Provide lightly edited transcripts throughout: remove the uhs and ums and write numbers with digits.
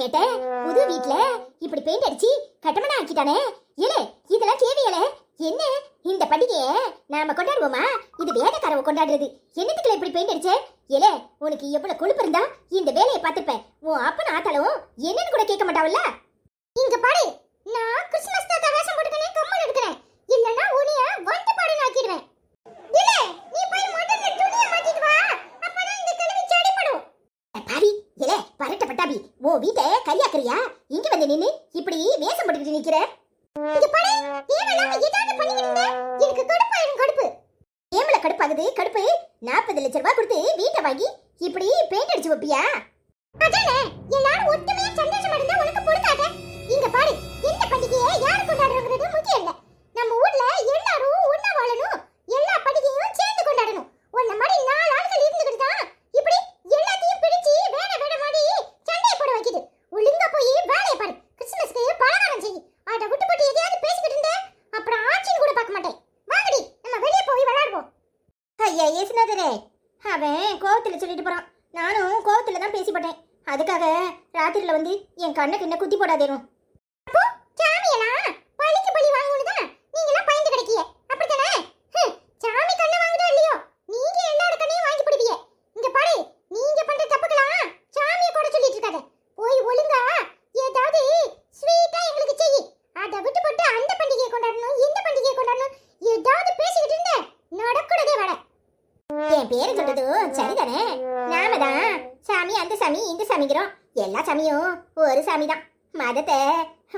கேட்டேன். புது வீட்ல இப்படி பெயிண்ட் அடிச்சு கட்டமனா ஆக்கிட்டானே. ஏலே இதெல்லாம் தேவையலே? என்ன இந்த பண்டிகையை நாம கொண்டாடுவோமா? இது வேலைக்காரவ கொண்டாடுறது. என்னத்துக்குல இப்படி பெயிண்ட் அடிச்சே? ஏலே உனக்கு எவ்வளவு கொழுப்பு இருந்தா இந்த வேலையை பார்த்துப்பேன். உன் அப்பன் ஆத்தாலும் என்னன்னு கூட கேட்க மாட்டாவல்ல. இங்க பாரு, நான் கிறிஸ்மஸ் தாத்தா வேஷம் போட்டுக்கனே கம்மல் எடுக்கிறேன். இல்லனா உனிய வந்து பாடுன்னு ஆக்கிடுவேன். ஏலே நீ போய் முதல்ல துணியை மாத்திட்டு வா. அப்பதான் இந்த கிழவி செடி படும். பாவி ஏலே பரட்ட பட்டாபி, உன் வீட்டை கரியாக்குறியா? இங்க வந்து நின்னு இப்படி வேஷம் போட்டுக்கிட்டு நிக்கிற. இங்க பாரு, தேவலாம ஏதாவது பண்ணிக்கிட்டு இருந்தா எனக்கு கடுப்பாயிரும். கடுப்பு ஏமல கடுப்பாகுது. கடுப்பு 40 லட்சம் ரூபாய் கொடுத்து வீட்டை வாங்கி இப்படி பெயிண்ட் அடிச்சு வைப்பியா? அதானே எல்லாரும் ஒத்துமையா சந்தோஷமா இருந்தா உனக்கு பொறுக்காத. இங்க பாரு, இந்த பண்டிகையை யார் கொண்டாடுறதுங்கிறது முக்கியம் இல்ல. நம்ம ஊர்ல எல்லாரும் ஒண்ணா வாழணும். எல்லா பண்டிகையும் சேர்ந்து கொண்டாடணும். ஒன்ன மாதிரி 4 ஆட்கள் இருந்துகிட்டு தான் இப்படி எல்லாத்தையும் பிடிச்சி வேட வேட மாதிரி சண்டை போட வைக்குது. ஒழுங்கா போய் வேலையை பாரு. கிறிஸ்மஸ்க்கு பலகாரம் செய். அத விட்டு போட்டு எதையாவது பேசிக்கிட்டு இருந்த அப்புறம் ஆச்சின்னு கூட பார்க்க மாட்டேன். வாங்கடி நம்ம வெளியே போய் விளையாடுவோம். ஐயா ஏசுனதரே, அவன் கோவத்துல சொல்லிட்டு போறான். நானும் கோவத்துல தான் பேசிப்பட்டேன். அதுக்காக ராத்திரில வந்து என் கண்ணுக்கு என்ன குத்தி போடாதேரும். அப்போ சாமியெல்லாம் பழிக்கு பழி வாங்குனதா நீங்கலாம் பயந்து கிடக்கியே, அப்படிதானே? சாமி கண்ணை வாங்குதோ இல்லையோ, நீங்க எல்லாரோட கண்ணையும் வாங்கி பிடிவீங்க. இங்க பாரு, நீங்க பண்ற தப்புக்கலாம் சாமியை கூட சொல்லிட்டு இருக்காத. போய் ஒழுங்கா ஏதாவது ஸ்வீட்டா எங்களுக்கு செய். அத விட்டு போட்டு அந்த பண்டிகையை கொண்டாடணும் இந்த பண்டிகையை கொண்டாடணும் ஏதாவது பேசிக்கிட்டு இருந்த நடக்கூடதே வேட. என் பேரை சொல்றதும் சரிதானே? நாம தான் சாமி அந்த சாமி இந்த சாமிங்கிறோம். எல்லா சாமியும் ஒரு சாமி தான். மதத்தை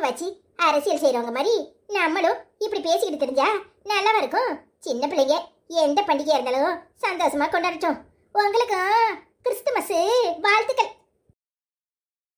வச்சு அரசியல் செய்யறவங்க மாதிரி நம்மளும் இப்படி பேசிக்கிட்டு தெரிஞ்சா நல்லாவா இருக்கும்? சின்ன பிள்ளைங்க எந்த பண்டிகையா இருந்தாலும் சந்தோஷமா கொண்டாடட்டும். உங்களுக்கும் கிறிஸ்துமஸ் வாழ்த்துக்கள்.